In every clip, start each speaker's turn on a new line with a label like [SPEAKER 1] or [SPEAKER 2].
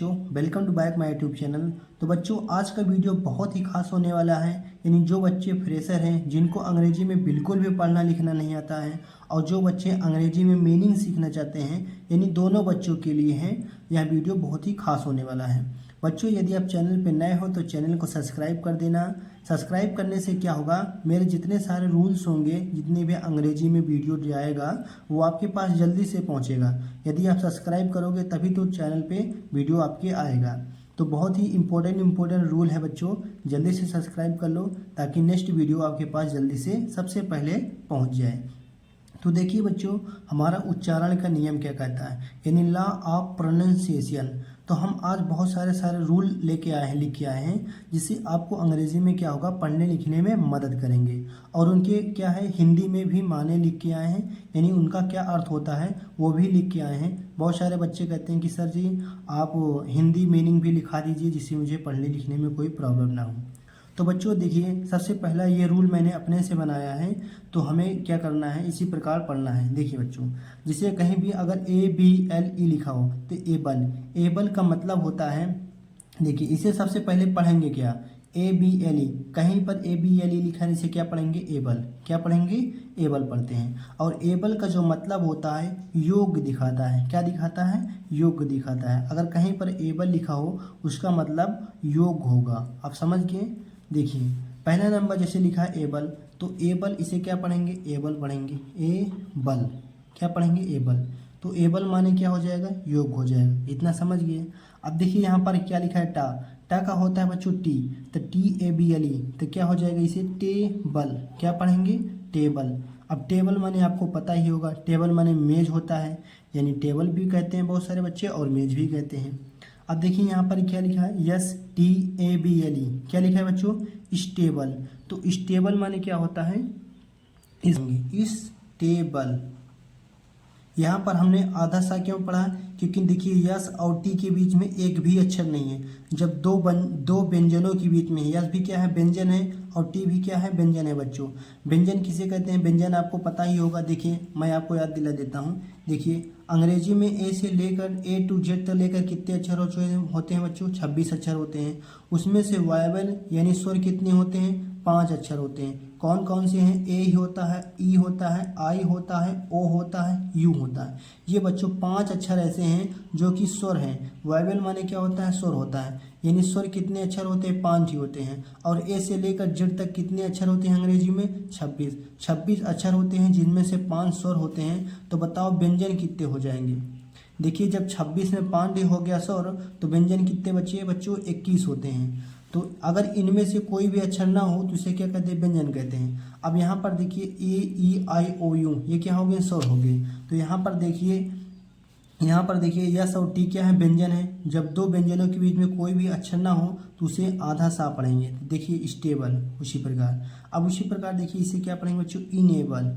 [SPEAKER 1] Welcome to back my YouTube channel. तो बच्चों आज का वीडियो बहुत ही खास होने वाला है। यानी जो बच्चे फ्रेशर हैं, जिनको अंग्रेजी में बिल्कुल भी पढ़ना लिखना नहीं आता है, और जो बच्चे अंग्रेजी में मीनिंग सीखना चाहते हैं, यानी दोनों बच्चों के लिए है यह वीडियो बहुत ही खास होने वाला है। बच्चों यदि आप चैनल पर नए हो तो चैनल को सब्सक्राइब कर देना। सब्सक्राइब करने से क्या होगा, मेरे जितने सारे रूल्स होंगे, जितने भी अंग्रेजी में वीडियो जाएगा वो आपके पास जल्दी से पहुंचेगा। यदि आप सब्सक्राइब करोगे तभी तो चैनल पे वीडियो आपके आएगा। तो बहुत ही इम्पोर्टेंट रूल है बच्चों, जल्दी से सब्सक्राइब कर लो ताकि नेक्स्ट वीडियो आपके पास जल्दी से सबसे पहले पहुंच जाए। तो देखिए बच्चों, हमारा उच्चारण का नियम क्या कहता है, यानी लॉ ऑफ प्रोनाउंसिएशन। तो हम आज बहुत सारे रूल लेके आए हैं, लिख के आए हैं, जिससे आपको अंग्रेजी में क्या होगा, पढ़ने लिखने में मदद करेंगे। और उनके क्या है, हिंदी में भी माने लिख के आए हैं, यानी उनका क्या अर्थ होता है वो भी लिख के आए हैं। बहुत सारे बच्चे कहते हैं कि सर जी आप हिंदी मीनिंग भी लिखा दीजिए जिससे मुझे पढ़ने लिखने में कोई प्रॉब्लम ना हो। तो बच्चों देखिए, सबसे पहला ये रूल मैंने अपने से बनाया है, तो हमें क्या करना है, इसी प्रकार पढ़ना है। देखिए बच्चों, जिसे कहीं भी अगर ABLE लिखा हो तो एबल, एबल का मतलब होता है, देखिए इसे सबसे पहले पढ़ेंगे क्या, ABLE। कहीं पर ABLE लिखा है, इसे क्या पढ़ेंगे, एबल। क्या पढ़ेंगे, एबल पढ़ते हैं। और एबल का जो मतलब होता है योग्य दिखाता है। क्या दिखाता है, योग्य दिखाता है। अगर कहीं पर एबल लिखा हो उसका मतलब योग्य होगा। आप समझ गए। देखिए पहला नंबर जैसे लिखा है एबल, तो एबल इसे क्या पढ़ेंगे, एबल पढ़ेंगे, एबल। क्या पढ़ेंगे, एबल। तो एबल माने क्या हो जाएगा, योग्य हो जाएगा। इतना समझ गए। अब देखिए यहाँ पर क्या लिखा है, टा। टा का होता है बच्चों टी, तो TABLE, तो क्या हो जाएगा इसे, टेबल। क्या पढ़ेंगे, टेबल। अब टेबल माने आपको पता ही होगा, टेबल माने मेज होता है, यानी टेबल भी कहते हैं बहुत सारे बच्चे और मेज भी कहते हैं। अब देखिए यहाँ पर क्या लिखा है, STABLE। क्या लिखा है बच्चों, स्टेबल। तो स्टेबल माने क्या होता है, स्टेबल। यहाँ पर हमने आधा सा क्यों पढ़ा, क्योंकि देखिए यस और टी के बीच में एक भी अक्षर नहीं है। जब दो व्यंजनों के बीच में, यस भी क्या है, व्यंजन है, और टी भी क्या है, व्यंजन है बच्चों। व्यंजन किसे कहते हैं, व्यंजन आपको पता ही होगा। देखिए मैं आपको याद दिला देता हूँ। देखिए अंग्रेजी में A से लेकर A to Z तक लेकर कितने अक्षर होते हैं बच्चों, 26 अक्षर होते हैं। उसमें से वायवल यानी स्वर कितने होते हैं, 5 अक्षर होते हैं। कौन कौन से हैं, ए ही होता है, ई होता है, आई होता है, ओ होता है, यू होता है। ये बच्चों 5 अक्षर ऐसे हैं जो कि स्वर हैं। वायवल माने क्या होता है, स्वर होता है। यानी स्वर कितने अक्षर होते हैं, 5 ही होते हैं। और ए से लेकर जेड तक कितने अक्षर होते हैं अंग्रेजी में, 26 अक्षर होते हैं, जिनमें से 5 स्वर होते हैं। तो बताओ व्यंजन कितने हो जाएंगे। देखिए जब 26 में 5 हो गया स्वर, तो व्यंजन कितने बचे बच्चों, 21 होते हैं। तो अगर इनमें से कोई भी अक्षर ना हो तो इसे क्या कहते हैं, व्यंजन कहते हैं। अब यहाँ पर देखिए AEIOU, ये क्या हो गए, स्वर हो गए। तो यहाँ पर देखिए यस और टी क्या है, व्यंजन है। जब दो व्यंजनों के बीच में कोई भी अक्षर ना हो तो उसे आधा सा पढ़ेंगे। देखिए स्टेबल। उसी प्रकार अब उसी प्रकार देखिए इसे क्या पढ़ेंगे बच्चों, इनेबल।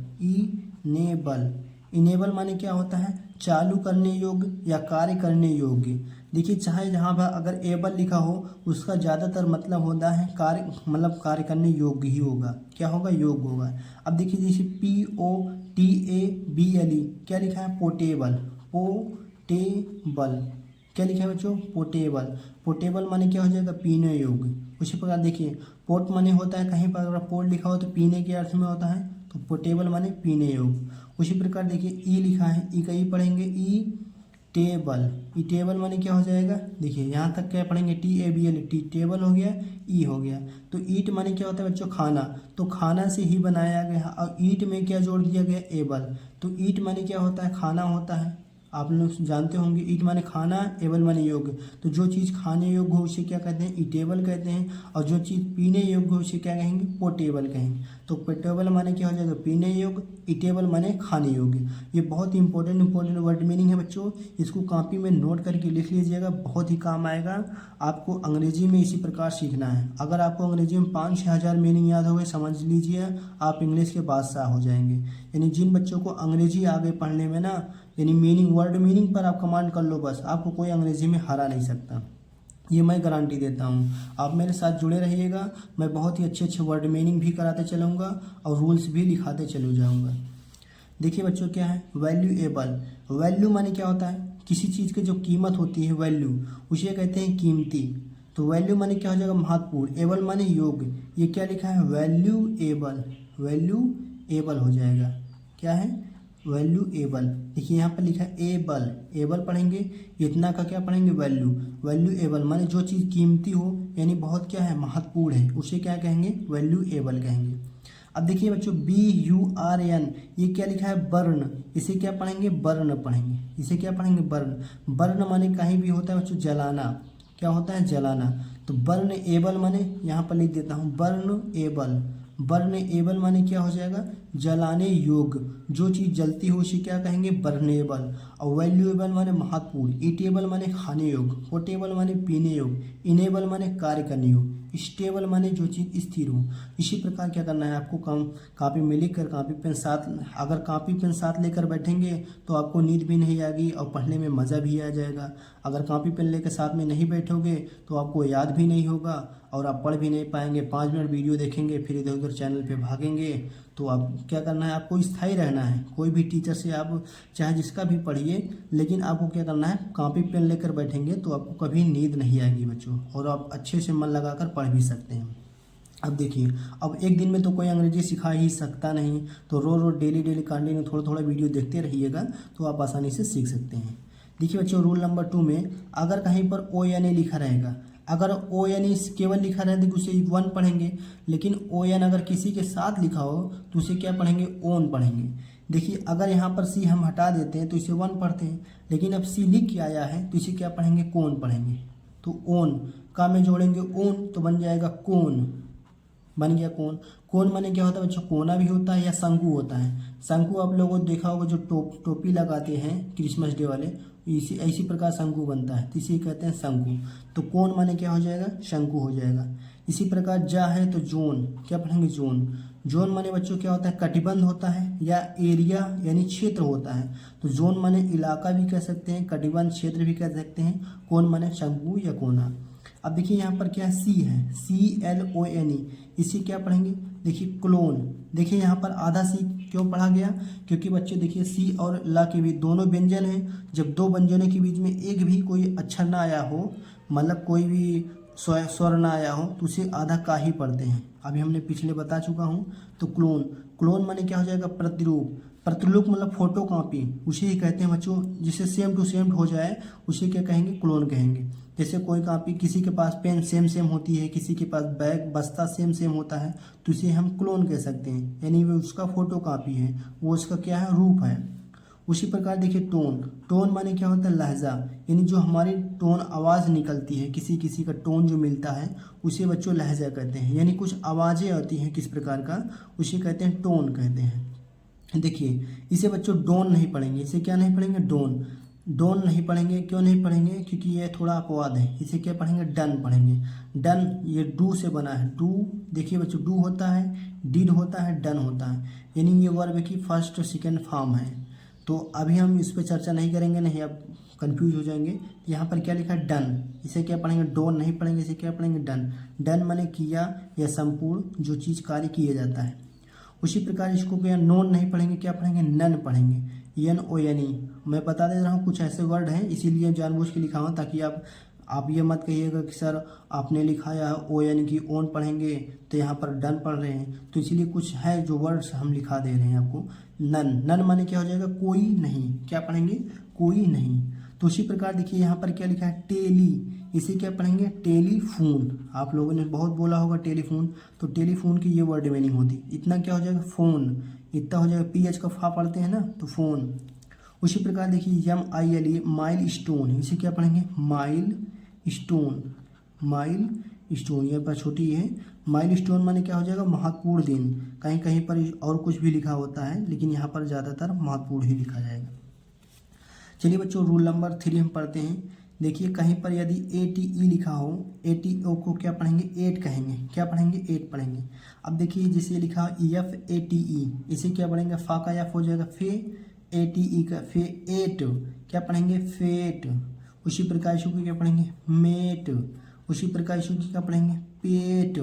[SPEAKER 1] इनेबल माने क्या होता है, चालू करने योग्य या कार्य करने योग्य। देखिए चाहे जहाँ पर अगर एबल लिखा हो उसका ज़्यादातर मतलब होता है कार्य, मतलब कार्य करने योग्य ही होगा। क्या होगा, योग्य होगा। अब देखिए जैसे POTABLE, क्या लिखा है, पोर्टेबल। पोर्टेबल। क्या लिखा है बच्चों, पोर्टेबल। पोर्टेबल माने क्या हो जाएगा, पीने योग्य। उसी प्रकार देखिए पोर्ट माने होता है, कहीं पर अगर पोर्ट लिखा हो तो पीने के अर्थ में होता है, तो पोर्टेबल माने पीने योग्य। उसी प्रकार देखिए ई लिखा है, ई का ई पढ़ेंगे, ई टेबल। ई टेबल माने क्या हो जाएगा, देखिए यहाँ तक क्या पढ़ेंगे, TABLE, टी टेबल हो गया, ई हो गया। तो ईट माने क्या होता है बच्चों, खाना। तो खाना से ही बनाया गया, और ईट में क्या जोड़ दिया गया, एबल। तो ईट माने क्या होता है, खाना होता है। आप लोग जानते होंगे, ईट माने खाना, एबल माने योग्य। तो जो चीज़ खाने योग्य हो उसे क्या कहते हैं, ईटेबल कहते हैं। और जो चीज़ पीने योग्य हो उसे क्या कहेंगे, पोर्टेबल कहेंगे। तो पोर्टेबल माने क्या हो जाएगा, पीने योग्य। ईटेबल माने खाने योग्य। ये बहुत ही इंपॉर्टेंट वर्ड मीनिंग है बच्चों। इसको कॉपी में नोट करके लिख लीजिएगा, बहुत ही काम आएगा। आपको अंग्रेजी में इसी प्रकार सीखना है। अगर आपको अंग्रेजी में 5-6 हज़ार मीनिंग याद हो गए, समझ लीजिए आप इंग्लिश के बादशाह हो जाएंगे। यानी जिन बच्चों को अंग्रेजी आगे पढ़ने में ना, यानी मीनिंग, वर्ड मीनिंग पर आप कमांड कर लो बस, आपको कोई अंग्रेजी में हरा नहीं सकता। ये मैं गारंटी देता हूँ। आप मेरे साथ जुड़े रहिएगा, मैं बहुत ही अच्छे वर्ड मीनिंग भी कराते चलूँगा और रूल्स भी लिखाते चलू जाऊँगा। देखिए बच्चों क्या है, वैल्यूएबल। वैल्यू माने क्या होता है, किसी चीज़ की जो कीमत होती है वैल्यू, उसे कहते हैं कीमती। तो वैल्यू माने क्या हो जाएगा, महत्वपूर्ण। एबल माने योग्य, ये क्या लिखा है, वैल्यूएबल, वैल्यूएबल हो जाएगा। क्या है, वैल्यूएबल। देखिए यहाँ पर लिखा है एबल, एबल पढ़ेंगे, इतना का क्या पढ़ेंगे, वैल्यू। वैल्यूएबल माने जो चीज़ कीमती हो, यानी बहुत क्या है, महत्वपूर्ण है, उसे क्या कहेंगे, वैल्यूएबल कहेंगे। अब देखिए बच्चों, BURN, ये क्या लिखा है, बर्न, इसे क्या पढ़ेंगे, बर्न पढ़ेंगे, इसे क्या पढ़ेंगे, बर्न। बर्न माने कहीं भी होता है बच्चों जलाना, क्या होता है, जलाना। तो बर्न एबल माने यहाँ पर लिख देता हूँ, बर्न एबल, बर्न एबल माने क्या हो जाएगा, जलाने योग्य, जो चीज़ जलती हो उसे क्या कहेंगे, बर्नेबल। और वैल्यूएबल माने महत्वपूर्ण, ईटेबल माने खाने योग्य, पोर्टेबल माने पीने योग्य, इनेबल माने कार्य करने योग्य, स्टेबल माने जो चीज़ स्थिर हो। इसी प्रकार क्या करना है आपको, कापी में लिख कर, कापी पेन साथ, अगर कापी पेन साथ लेकर बैठेंगे तो आपको नींद भी नहीं आएगी और पढ़ने में मज़ा भी आ जाएगा। अगर कापी पेन लेकर साथ में नहीं बैठोगे तो आपको याद भी नहीं होगा और आप पढ़ भी नहीं पाएंगे। 5 मिनट वीडियो देखेंगे, फिर इधर उधर चैनल पे भागेंगे। तो आप क्या करना है, आपको स्थायी रहना है। कोई भी टीचर से आप चाहे जिसका भी पढ़िए, लेकिन आपको क्या करना है, कॉपी पेन लेकर बैठेंगे तो आपको कभी नींद नहीं आएगी बच्चों, और आप अच्छे से मन लगाकर पढ़ भी सकते हैं। अब देखिए, अब एक दिन में तो कोई अंग्रेजी सिखा ही सकता नहीं, तो रोज़ डेली कंटिन्यू थोड़ा थोड़ा वीडियो देखते रहिएगा तो आप आसानी से सीख सकते हैं। देखिए बच्चों, रूल नंबर 2 में अगर कहीं पर ONA लिखा रहेगा, अगर ON केवल लिखा रहे तो उसे 1 पढ़ेंगे, लेकिन ON अगर किसी के साथ लिखा हो तो उसे क्या पढ़ेंगे, ओन पढ़ेंगे। देखिए, अगर यहाँ पर C हम हटा देते हैं तो इसे 1 पढ़ते हैं, लेकिन अब C लिख के आया है तो इसे क्या पढ़ेंगे, कोन पढ़ेंगे। तो ओन का में जोड़ेंगे ओन तो बन जाएगा कोन, बन गया कोन। कोन माने क्या होता है बच्चों, कोना भी होता है या शंकु होता है। शंकु आप लोगों ने देखा होगा, जो टोपी लगाते हैं क्रिसमस डे वाले, इसी प्रकार शंकु बनता है, तो इसी कहते हैं शंकु। तो कोन माने क्या हो जाएगा, शंकु हो जाएगा। इसी प्रकार जा है तो जोन, क्या पढ़ेंगे, जोन। जोन माने बच्चों क्या होता है, कटिबंध होता है या एरिया यानी क्षेत्र होता है। तो जोन माने इलाका भी कह सकते हैं, कटिबंध क्षेत्र भी कह सकते हैं। कोन माने शंकु या कोना। अब देखिए यहाँ पर क्या है, C है, CLONE, इसे क्या पढ़ेंगे, देखिए क्लोन। देखिए यहाँ पर आधा C क्यों पढ़ा गया, क्योंकि बच्चे देखिए C और ला के भी दोनों व्यंजन हैं। जब दो व्यंजनों के बीच में एक भी कोई अक्षर ना आया हो, मतलब कोई भी स्वर ना आया हो, तो उसे आधा का ही पढ़ते हैं। अभी हमने पिछले बता चुका हूँ। तो क्लोन, क्लोन माने क्या हो जाएगा, प्रतिरूप। प्रतिरूप मतलब फोटो कॉपी, उसे ही कहते हैं बच्चों, जिसे सेम टू सेम हो जाए उसे क्या कहेंगे, क्लोन कहेंगे। जैसे कोई कॉपी, किसी के पास पेन सेम सेम होती है, किसी के पास बैग बस्ता सेम सेम होता है, तो इसे हम क्लोन कह सकते हैं, यानी वो उसका फोटो कॉपी है, वो उसका क्या है, रूप है। उसी प्रकार देखिए टोन, टोन माने क्या होता है, लहजा, यानी जो हमारी टोन आवाज़ निकलती है, किसी किसी का टोन जो मिलता है उसे बच्चों लहजा कहते हैं, यानी कुछ आवाज़ें आती हैं किस प्रकार का, उसे कहते हैं टोन कहते हैं। देखिए, इसे बच्चों डोन नहीं पढ़ेंगे, इसे क्या नहीं पढ़ेंगे, डोन। डोन नहीं पढ़ेंगे, क्यों नहीं पढ़ेंगे, क्योंकि ये थोड़ा अपवाद है। इसे क्या पढ़ेंगे, डन पढ़ेंगे। डन ये डू से बना है, डू। देखिए बच्चों, डू होता है, डिड होता है, डन होता है, यानी ये वर्ब की फर्स्ट और सेकेंड फॉर्म है। तो अभी हम इस पर चर्चा नहीं करेंगे, नहीं आप कंफ्यूज हो जाएंगे। यहाँ पर क्या लिखा है, डन, इसे क्या पढ़ेंगे, डोन नहीं पढ़ेंगे, इसे क्या पढ़ेंगे, डन। डन माने किया या संपूर्ण जो चीज़ कार्य किया जाता है। उसी प्रकार इसको क्या नोन नहीं पढ़ेंगे, क्या पढ़ेंगे, नन पढ़ेंगे, NONE। मैं बता दे रहा हूँ, कुछ ऐसे वर्ड हैं इसीलिए जानबूझ के लिखा हूँ, ताकि आप ये मत कहिएगा कि सर आपने लिखा या ON की ओन पढ़ेंगे तो यहाँ पर डन पढ़ रहे हैं, तो इसलिए कुछ है जो वर्ड्स हम लिखा दे रहे हैं आपको। नन, नन माने क्या हो जाएगा, कोई नहीं, क्या पढ़ेंगे, कोई नहीं। तो उसी प्रकार देखिए यहाँ पर क्या लिखा है, टेली, इसे क्या पढ़ेंगे, टेलीफोन। आप लोगों ने बहुत बोला होगा टेलीफोन, तो टेलीफोन की ये वर्ड मीनिंग होती, इतना क्या हो जाएगा, फोन, इतना हो जाएगा, PH का फा पढ़ते हैं ना, तो फोन। उसी प्रकार देखिए MILE, माइल स्टोन, इसे क्या पढ़ेंगे, माइल स्टोन, माइल स्टोन, ये पर छोटी है। माइल स्टोन माने क्या हो जाएगा, महत्वपूर्ण दिन। कहीं कहीं पर और कुछ भी लिखा होता है, लेकिन यहाँ पर ज़्यादातर महत्वपूर्ण ही लिखा जाएगा। चलिए बच्चों, रूल नंबर 3 हम पढ़ते हैं। देखिए, कहीं पर यदि ATE लिखा हो, ATO को क्या पढ़ेंगे, 8 कहेंगे, क्या पढ़ेंगे, 8 पढ़ेंगे। अब देखिए, जैसे लिखा FATE, इसे क्या पढ़ेंगे, फा का एफ हो जाएगा, फे, ATE का फे, एट, क्या पढ़ेंगे, फेट। उसी प्रकार इसको क्या पढ़ेंगे, मेट। उसी प्रकार इसको क्या पढ़ेंगे, पेट।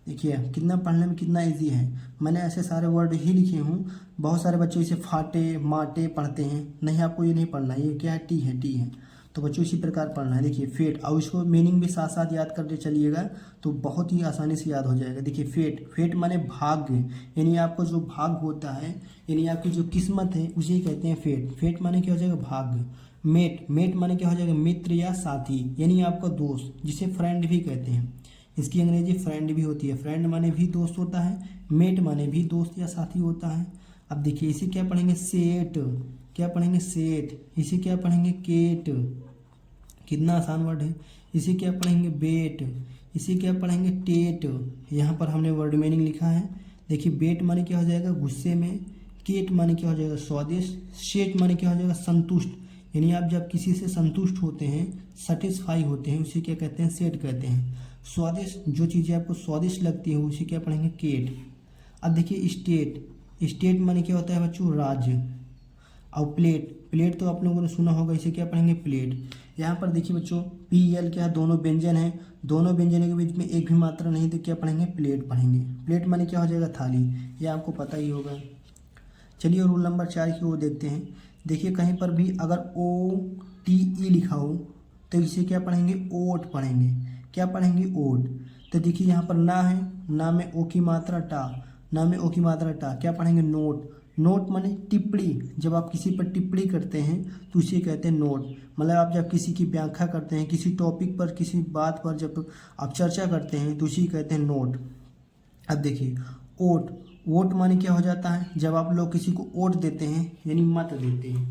[SPEAKER 1] देखिए कितना पढ़ने में कितना इजी है। मैंने ऐसे सारे वर्ड ही लिखे हूँ। बहुत सारे बच्चे इसे फाटे माटे पढ़ते हैं, नहीं आपको ये नहीं पढ़ना है। ये क्या है? टी है, टी है। तो बच्चों इसी प्रकार पढ़ना है। देखिए फेट, और इसको मीनिंग भी साथ साथ याद करते चलिएगा तो बहुत ही आसानी से याद हो जाएगा। देखिए फेट, फेट माने भाग्य, यानी आपको जो भाग्य होता है, यानी आपकी जो किस्मत है उसे कहते हैं फेट। फेट माने क्या हो जाएगा? भाग्य। मेट, मेट माने क्या हो जाएगा? मित्र या साथी, यानी आपका दोस्त, जिसे फ्रेंड भी कहते हैं। इसकी अंग्रेजी फ्रेंड भी होती है। फ्रेंड माने भी दोस्त होता है, मेट माने भी दोस्त या साथी होता है। अब देखिए इसे क्या पढ़ेंगे? सेट। क्या पढ़ेंगे? सेट। इसे क्या पढ़ेंगे? केट। कितना आसान वर्ड है। इसे क्या पढ़ेंगे? बेट। इसे क्या पढ़ेंगे? टेट। यहाँ पर हमने वर्ड मीनिंग लिखा है। देखिए बेट माने क्या हो जाएगा? गुस्से में। केट माने क्या हो जाएगा? स्वादिष्ट। सेट माने क्या हो जाएगा? संतुष्ट, यानी आप जब किसी से संतुष्ट होते हैं, सेटिस्फाई होते हैं, उसे क्या कहते हैं? सेट कहते हैं। स्वादिष्ट, जो चीज़ें आपको स्वादिष्ट लगती है उसे क्या पढ़ेंगे? केट। अब देखिए स्टेट, स्टेट माने क्या होता है बच्चों? राज्य। और प्लेट, प्लेट तो आप लोगों ने सुना होगा, इसे क्या पढ़ेंगे? प्लेट। यहाँ पर देखिए बच्चों पी एल क्या है? दोनों व्यंजन है, दोनों व्यंजनों के बीच में एक भी मात्रा नहीं, तो क्या पढ़ेंगे? प्लेट पढ़ेंगे। प्लेट माने क्या हो जाएगा? थाली, ये आपको पता ही होगा। चलिए रूल नंबर 4 की ओर देखते हैं। देखिए कहीं पर भी अगर ओ टी ई लिखा हो तो इसे क्या पढ़ेंगे? ओट पढ़ेंगे। क्या पढ़ेंगे? ओट। तो देखिए यहाँ पर ना है, ना में ओ की मात्रा टा, ना में ओ की मात्रा टा, क्या पढ़ेंगे? नोट। नोट माने टिप्पणी, जब आप किसी पर टिप्पणी करते हैं तो उसे कहते हैं नोट। मतलब आप जब किसी की व्याख्या करते हैं, किसी टॉपिक पर, किसी बात पर जब आप चर्चा करते हैं तो उसे कहते हैं नोट। अब देखिए वोट, वोट माने क्या हो जाता है? जब आप लोग किसी को वोट देते हैं यानी मत देते हैं,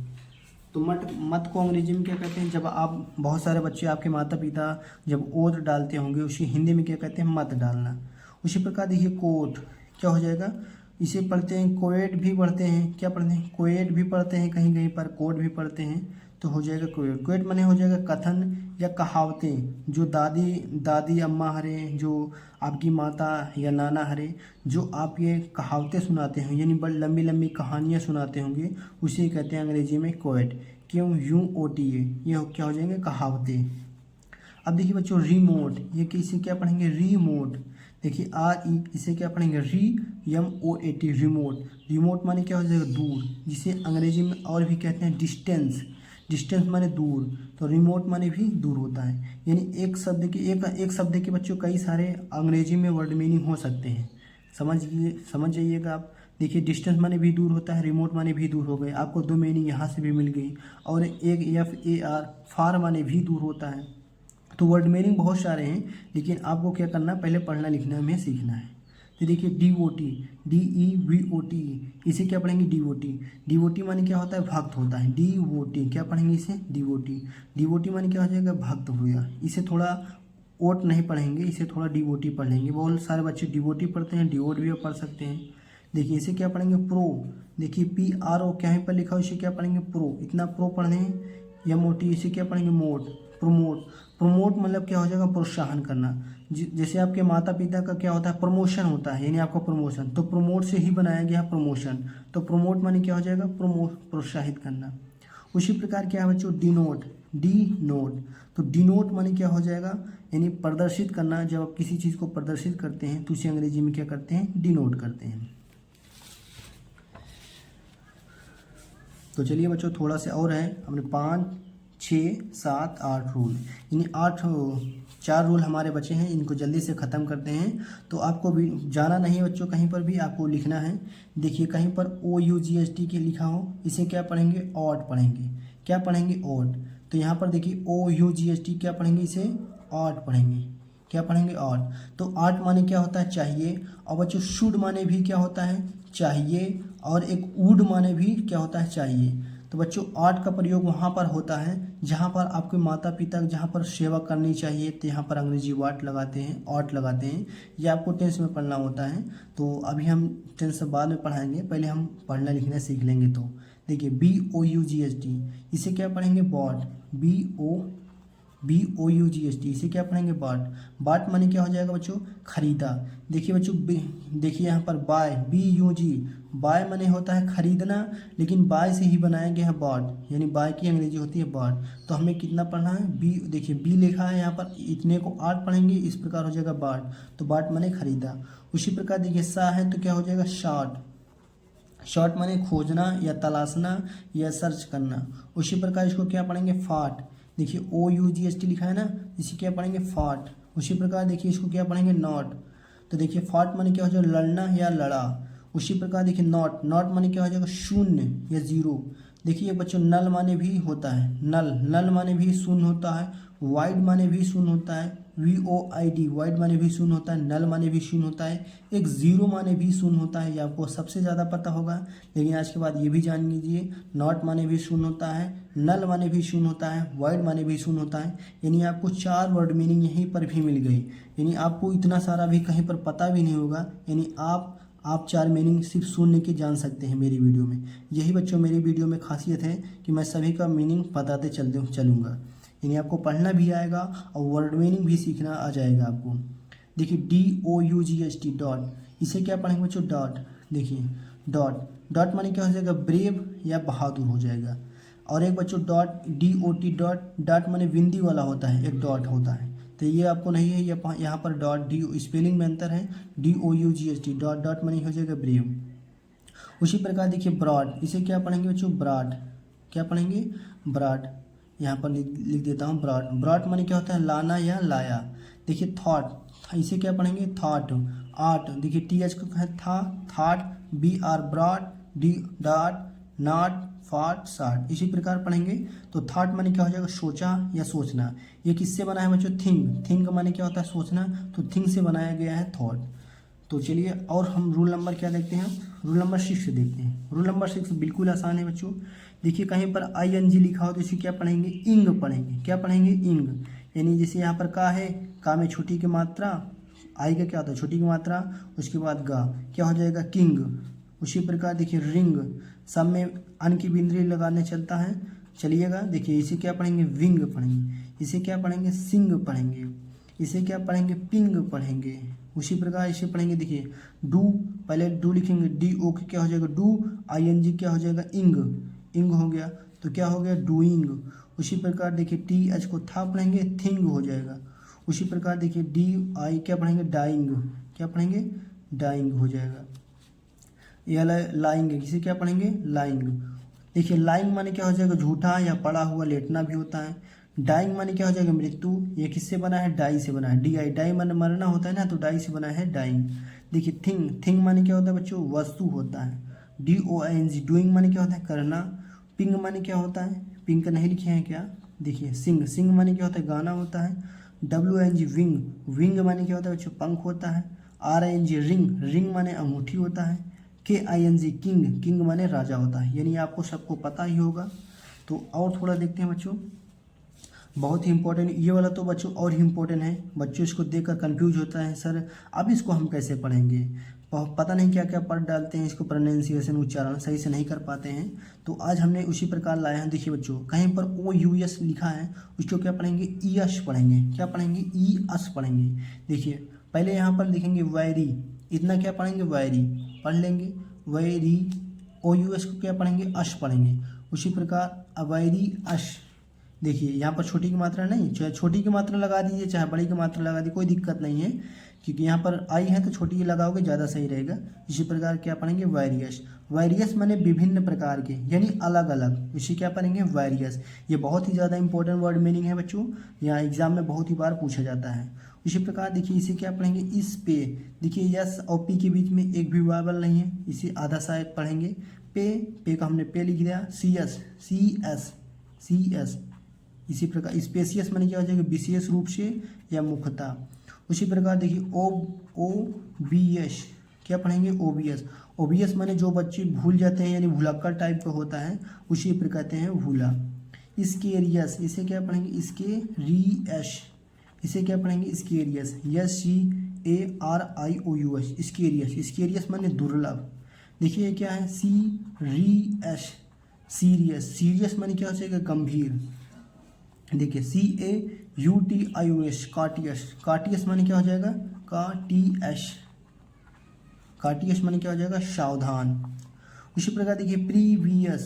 [SPEAKER 1] तो मत, मत को अंग्रेजी में क्या कहते हैं? जब आप, बहुत सारे बच्चे आपके माता पिता जब वोट डालते होंगे उसे हिंदी में क्या कहते हैं? मत डालना। उसी प्रकार देखिए कोट, क्या हो जाएगा? इसे पढ़ते हैं कोएट भी पढ़ते हैं। क्या पढ़ते हैं? कोएट भी पढ़ते हैं, कहीं कहीं पर कोड भी पढ़ते हैं, तो हो जाएगा कोएट। कोएट माने हो जाएगा कथन या कहावतें, जो दादी दादी अम्मा हरे, जो आपकी माता या नाना हरे, जो आप ये कहावतें सुनाते हैं, यानी बड़ी लंबी लंबी कहानियाँ सुनाते होंगे, उसे कहते हैं अंग्रेजी में कोएट। क्यों? UOTA, ये क्या हो जाएंगे? कहावतें। अब देखिए बच्चों रिमोट, ये किसे क्या पढ़ेंगे? रिमोट। देखिए RE, इसे क्या पढ़ेंगे? REMOAT, remote. रिमोट माने क्या हो जाएगा? दूर, जिसे अंग्रेजी में और भी कहते हैं डिस्टेंस। डिस्टेंस माने दूर, तो रिमोट माने भी दूर होता है। यानी एक शब्द के बच्चों कई सारे अंग्रेजी में वर्ड मीनिंग हो सकते हैं। समझ जाइएगा आप। देखिए डिस्टेंस माने भी दूर होता है, रिमोट माने भी दूर हो गए, आपको दो मीनिंग यहाँ से भी मिल गई। और एक FAR, फार माने भी दूर होता है। तो वर्ड मीनिंग बहुत सारे हैं, लेकिन आपको क्या करना है? पहले पढ़ना लिखना में सीखना है। तो देखिए DOT, DEVOT, इसे क्या पढ़ेंगे? डिवोटी। डिवोटी माने क्या होता है? भक्त होता है। डिवोटी, क्या पढ़ेंगे इसे? डिवोटी। डिवोटी माने क्या हो जाएगा? भक्त हो गया। इसे थोड़ा ओट नहीं पढ़ेंगे, इसे थोड़ा डिवोटी पढ़ लेंगे। बहुत सारे बच्चे डिवोटी पढ़ते हैं, डिवोट भी पढ़ सकते हैं। देखिए इसे क्या पढ़ेंगे? प्रो। देखिए PRO क्या है पर लिखा हो, इसे क्या पढ़ेंगे? प्रो। इतना प्रो पढ़ लें। MOT, इसे क्या पढ़ेंगे? मोट। प्रमोट। प्रमोट मतलब क्या हो जाएगा? प्रोत्साहन करना। जैसे आपके माता पिता का क्या होता है? प्रमोशन होता है, यानी आपका प्रमोशन, तो प्रमोट से ही बनाया गया प्रमोशन। तो प्रमोट माने क्या हो जाएगा? प्रोत्साहित करना। उसी प्रकार क्या है बच्चों? डिनोट। डिनोट, तो डिनोट माने क्या हो जाएगा? यानी प्रदर्शित करना। जब आप किसी चीज़ को प्रदर्शित करते हैं तो उसे अंग्रेजी में क्या करते हैं? डिनोट करते हैं। तो चलिए बच्चों थोड़ा सा और है, हमने 5, 6, 7, 8 रूल, यानी 4 रूल हमारे बचे हैं, इनको जल्दी से ख़त्म करते हैं। तो आपको भी जाना नहीं है बच्चों कहीं पर भी, आपको लिखना है। देखिए कहीं पर OUGHT के लिखा हो, इसे क्या पढ़ेंगे? ऑट पढ़ेंगे। क्या पढ़ेंगे? ऑट। तो यहाँ पर देखिए OUGHT क्या पढ़ेंगे? इसे ऑट पढ़ेंगे। क्या पढ़ेंगे? ऑट। तो आर्ट माने क्या होता है? चाहिए। और बच्चों शुड माने भी क्या होता है? चाहिए। और एक वुड माने भी क्या होता है? चाहिए। तो बच्चों आर्ट का प्रयोग वहाँ पर होता है जहाँ पर आपके माता पिता जहाँ पर सेवा करनी चाहिए, तो यहाँ पर अंग्रेजी वाट लगाते हैं, ऑट लगाते हैं। ये आपको टेंस में पढ़ना होता है, तो अभी हम टेंस बाद में पढ़ाएंगे, पहले हम पढ़ना लिखना सीख लेंगे। तो देखिए BOUGHT, इसे क्या पढ़ेंगे? बॉट। BO BOUGHT, इसे क्या पढ़ेंगे बाट। बाट माने क्या हो जाएगा बच्चों, खरीदा। देखिए बच्चों, देखिए यहाँ पर बाय, BUG, बाय माने होता है खरीदना, लेकिन बाय से ही बनाया गया है बाट, यानी बाय की अंग्रेजी होती है बाट। तो हमें कितना पढ़ना है, बी, देखिए बी लिखा है यहाँ पर, इतने को 8 पढ़ेंगे, इस प्रकार हो जाएगा बाट। तो बाट माने खरीदा। उसी प्रकार देखिए सा है तो क्या हो जाएगा शॉर्ट, शॉर्ट माने खोजना या तलाशना या सर्च करना। उसी प्रकार इसको क्या पढ़ेंगे फाट, देखिए OUGHT लिखा है ना, इसे क्या पढ़ेंगे फाट। उसी प्रकार देखिए इसको क्या पढ़ेंगे नॉट, तो देखिए फाट माने क्या हो जाएगा लड़ना या लड़ा। उसी प्रकार देखिए नॉट, नॉट माने क्या हो जाएगा शून्य या जीरो। देखिए बच्चों नल माने भी होता है, नल, नल माने भी शून्य होता है, वाइड माने भी शून्य होता है, VOID, वाइड माने भी शून्य होता है, नल माने भी शून्य होता है, एक जीरो माने भी शून्य होता है, ये आपको सबसे ज़्यादा पता होगा। लेकिन आज के बाद ये भी जान लीजिए, नॉट माने भी शून्य होता है, नल माने भी शून्य होता है, वाइड माने भी शून्य होता है। यानी आपको 4 वर्ड मीनिंग यहीं पर भी मिल गई, यानी आपको इतना सारा भी कहीं पर पता भी नहीं होगा। यानी आप 4 मीनिंग सिर्फ सुन के जान सकते हैं मेरी वीडियो में। यही बच्चों मेरी वीडियो में खासियत है कि मैं सभी का मीनिंग बताते चलूँगा, यानी आपको पढ़ना भी आएगा और वर्ड मीनिंग भी सीखना आ जाएगा आपको। देखिए DOUGHT, डॉट, इसे क्या पढ़ेंगे बच्चों डॉट। देखिए डॉट, डॉट माने क्या हो जाएगा ब्रेव या बहादुर हो जाएगा। और एक बच्चों डॉट DOT, डॉट, डॉट माने बिंदी वाला होता है, एक डॉट होता है, तो ये आपको नहीं है, ये यहाँ पर डॉट, डी स्पेलिंग में अंतर है, DOUGHT, डॉट, डॉट माने हो जाएगा ब्रेव। उसी प्रकार देखिए ब्रॉड, इसे क्या पढ़ेंगे बच्चों ब्रॉड, क्या पढ़ेंगे ब्रॉड, यहाँ पर लिख देता हूँ ब्रॉड। ब्रॉड माने क्या होता है लाना या लाया। देखिए थॉट, इसे क्या पढ़ेंगे थॉट, आर्ट, देखिए TH को है था, thought, BR broad, D dot, not, fought, short, इसी प्रकार पढ़ेंगे। तो थॉट माने क्या हो जाएगा सोचा या सोचना। ये किससे बना है बच्चों थिंक, थिंक माने क्या होता है सोचना, तो थिंक से बनाया गया है थॉट। तो चलिए और हम रूल नंबर क्या देखते हैं, रूल नंबर 6 देखते हैं। रूल नंबर 6 बिल्कुल आसान है बच्चों। देखिए कहीं पर ING लिखा हो तो इसे क्या पढ़ेंगे इंग पढ़ेंगे, क्या पढ़ेंगे इंग। यानी जैसे यहाँ पर का है, का में छोटी की मात्रा, आई का क्या होता है छोटी की मात्रा, उसके बाद गा क्या हो जाएगा किंग। उसी प्रकार देखिए रिंग, सब में अन की बिंदरी लगाने चलता है, चलिएगा। देखिए इसे क्या पढ़ेंगे विंग पढ़ेंगे, इसे क्या पढ़ेंगे सिंग पढ़ेंगे, इसे क्या पढ़ेंगे पिंग पढ़ेंगे। उसी प्रकार इसे पढ़ेंगे देखिए डू, पहले डू लिखेंगे DO के क्या हो जाएगा डू, ING क्या हो जाएगा इंग, इंग हो गया, तो क्या हो गया डूइंग। उसी प्रकार देखिए TH को था पढ़ेंगे थिंग हो जाएगा। उसी प्रकार देखिए DI क्या पढ़ेंगे डाइंग, क्या पढ़ेंगे डाइंग हो जाएगा। यह लाइंग, इसे क्या पढ़ेंगे लाइंग। देखिए लाइंग माने क्या हो जाएगा झूठा या पड़ा हुआ लेटना भी होता है। डाइंग माने क्या हो जाएगा मृत्यु, ये किससे बना है डाई से बना है, DI, डाई माने मरना होता है ना, तो डाई से बना है डाइंग। देखिए थिंग, थिंग माने क्या होता है बच्चों वस्तु होता है। DOING, डूइंग माने क्या होता है करना। पिंग माने क्या होता है, पिंग का नहीं लिखे हैं क्या, देखिए सिंग, सिंग माने क्या होता है गाना होता है। WING विंग, विंग माने क्या होता है बच्चों पंख होता है। RING रिंग, रिंग माने अंगूठी होता है। KING किंग, किंग माने राजा होता है। यानी आपको सबको पता ही होगा। तो और थोड़ा देखते हैं बच्चों, बहुत ही इंपॉर्टेंट ये वाला तो बच्चों और ही इंपॉर्टेंट है, बच्चों इसको देखकर कंफ्यूज होता है सर अब इसको हम कैसे पढ़ेंगे, पता नहीं क्या क्या पढ़ डालते हैं, इसको प्रोनाउंसिएशन उच्चारण सही से नहीं कर पाते हैं। तो आज हमने उसी प्रकार लाया है। देखिए बच्चों कहीं पर OUS लिखा है, उसको क्या पढ़ेंगे ईयश पढ़ेंगे, क्या पढ़ेंगे ईअस पढ़ेंगे। देखिए पहले यहाँ पर लिखेंगे वैरी, इतना क्या पढ़ेंगे वैरी पढ़ लेंगे, वैरी। OUS को क्या पढ़ेंगे अश पढ़ेंगे। उसी प्रकार अवैरी अश, देखिए यहाँ पर छोटी की मात्रा नहीं, चाहे छोटी की मात्रा लगा दीजिए चाहे बड़ी की मात्रा लगा दीजिए, कोई दिक्कत नहीं है, क्योंकि यहाँ पर आई है तो छोटी की लगाओगे ज़्यादा सही रहेगा। इसी प्रकार क्या पढ़ेंगे वायरियस, वायरियस माने विभिन्न प्रकार के यानी अलग अलग, इसी क्या पढ़ेंगे वायरियस। ये बहुत ही ज़्यादा इंपॉर्टेंट वर्ड मीनिंग है बच्चों, यहाँ एग्जाम में बहुत ही बार पूछा जाता है। इसी प्रकार देखिए इसे क्या पढ़ेंगे इस पे, देखिए यस और पी के बीच में एक भी वावल नहीं है, इसे आधा शायद पढ़ेंगे पे, पे का हमने पे लिख दिया, CS। इसी प्रकार स्पेसियस माने क्या हो जाएगा विशेष रूप से या मुख्यता। उसी प्रकार देखिए OBS, क्या पढ़ेंगे OBS माने जो बच्चे भूल जाते हैं यानी भुलक्कड़ टाइप का होता है, उसी पर कहते हैं भूला। स्केरियस, इसे क्या पढ़ेंगे स्केरियस, इसे क्या पढ़ेंगे स्केरियस, SCARIOUS स्केरियस, स्केरियस माने दुर्लभ। देखिए क्या है सीरियस, सीरियस माने क्या हो जाएगा गंभीर। देखिए UTIOS, कार्टियस। कार्टियस माने क्या हो जाएगा? कार्टियस माने क्या हो जाएगा? सावधान। उसी प्रकार देखिए प्रीवियस,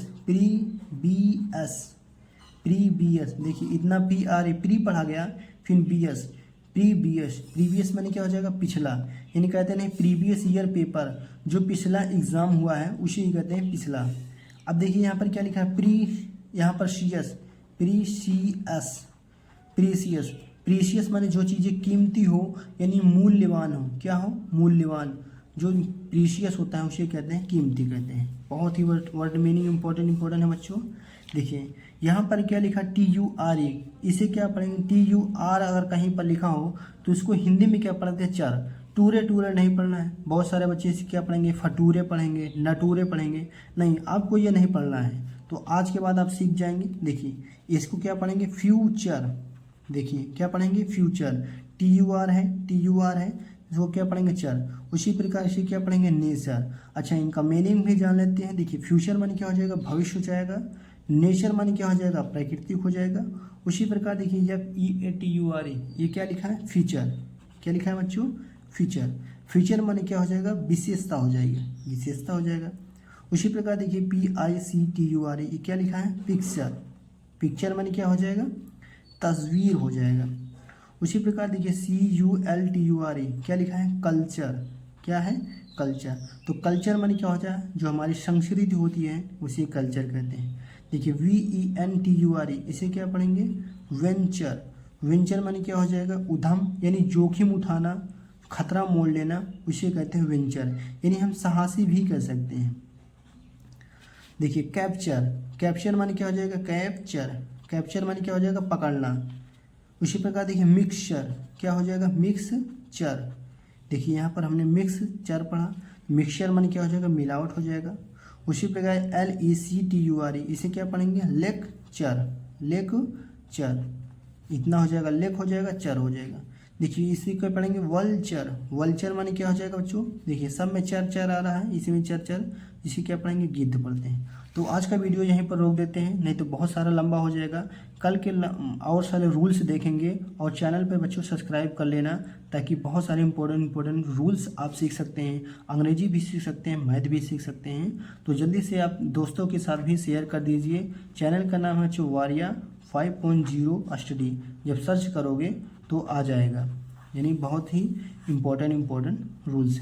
[SPEAKER 1] प्रीवियस देखिए इतना पी आ रही, प्री पढ़ा गया फिर बीएस, प्रीवियस माने क्या हो जाएगा? पिछला। यानी कहते हैं प्रीवियस ईयर पेपर, जो पिछला एग्जाम हुआ है उसी कहते हैं पिछला। अब देखिए यहाँ पर क्या लिखा है? यहाँ पर प्रीसियस माने जो चीज़ें कीमती हो यानी मूल्यवान हो। क्या हो? मूल्यवान। जो प्रीशियस होता है उसे कहते हैं कीमती कहते हैं। बहुत ही वर्ड मीनिंग इंपॉर्टेंट है बच्चों। देखिए यहाँ पर क्या लिखा? TURE, इसे क्या पढ़ेंगे? TUR अगर कहीं पर लिखा हो तो इसको हिंदी में क्या पढ़ते हैं? चर। टूरे नहीं पढ़ना है। बहुत सारे बच्चे इसे क्या पढ़ेंगे? फटूरे पढ़ेंगे, नटूरे पढ़ेंगे। नहीं, आपको ये नहीं पढ़ना है। तो आज के बाद आप सीख जाएंगे। देखिए इसको क्या पढ़ेंगे? फ्यूचर। देखिए क्या पढ़ेंगे? फ्यूचर। TUR है, इसको क्या पढ़ेंगे? चर। उसी प्रकार से क्या पढ़ेंगे? नेचर। अच्छा, इनका मीनिंग भी जान लेते हैं। देखिए फ्यूचर माने क्या हो जाएगा? भविष्य हो जाएगा। नेचर माने क्या हो जाएगा? प्राकृतिक हो जाएगा। उसी प्रकार देखिए FEATURE, ये क्या लिखा है? फ्यूचर। क्या लिखा है बच्चों? फ्यूचर। फ्यूचर माने क्या हो जाएगा? विशेषता हो जाएगा। उसी प्रकार देखिए PICTURE, ये क्या लिखा है? पिक्चर। पिक्चर माने क्या हो जाएगा? तस्वीर हो जाएगा। उसी प्रकार देखिए CULTURE, क्या लिखा है? कल्चर। क्या है? कल्चर। तो कल्चर माने क्या हो जाए? जो हमारी संस्कृति होती है उसे कल्चर कहते हैं। देखिए VENTURE, इसे क्या पढ़ेंगे? वेंचर। वेंचर माने क्या हो जाएगा? उद्यम, यानी जोखिम उठाना, खतरा मोल लेना, उसे कहते हैं वेंचर। यानी हम साहसी भी कह सकते हैं। देखिए कैप्चर माने क्या हो जाएगा? कैप्चर माने क्या हो जाएगा? पकड़ना। उसी प्रकार देखिए मिक्सचर, क्या हो जाएगा? मिक्सचर। देखिए यहाँ पर हमने मिक्सचर पढ़ा। मिक्सचर माने क्या हो जाएगा? मिलावट हो जाएगा। उसी प्रकार LECTURE, इसे क्या पढ़ेंगे? लेक्चर। इतना हो जाएगा, लेक हो जाएगा, चर हो जाएगा। देखिए इसी को पढ़ेंगे वल्चर माने क्या हो जाएगा बच्चों? देखिए सब में चर आ रहा है, इसी में चर, इसी क्या पढ़ेंगे? गिद्ध पढ़ते हैं। तो आज का वीडियो यहीं पर रोक देते हैं, नहीं तो बहुत सारा लंबा हो जाएगा। कल के और सारे रूल्स देखेंगे। और चैनल पे बच्चों सब्सक्राइब कर लेना, ताकि बहुत सारे इंपॉर्टेंट रूल्स आप सीख सकते हैं। अंग्रेजी भी सीख सकते हैं, मैथ भी सीख सकते हैं। तो जल्दी से आप दोस्तों के साथ भी शेयर कर दीजिए। चैनल का नाम है वारिया 5.0 स्टडी। जब सर्च करोगे तो आ जाएगा। यानी बहुत ही इम्पोर्टेंट रूल्स हैं।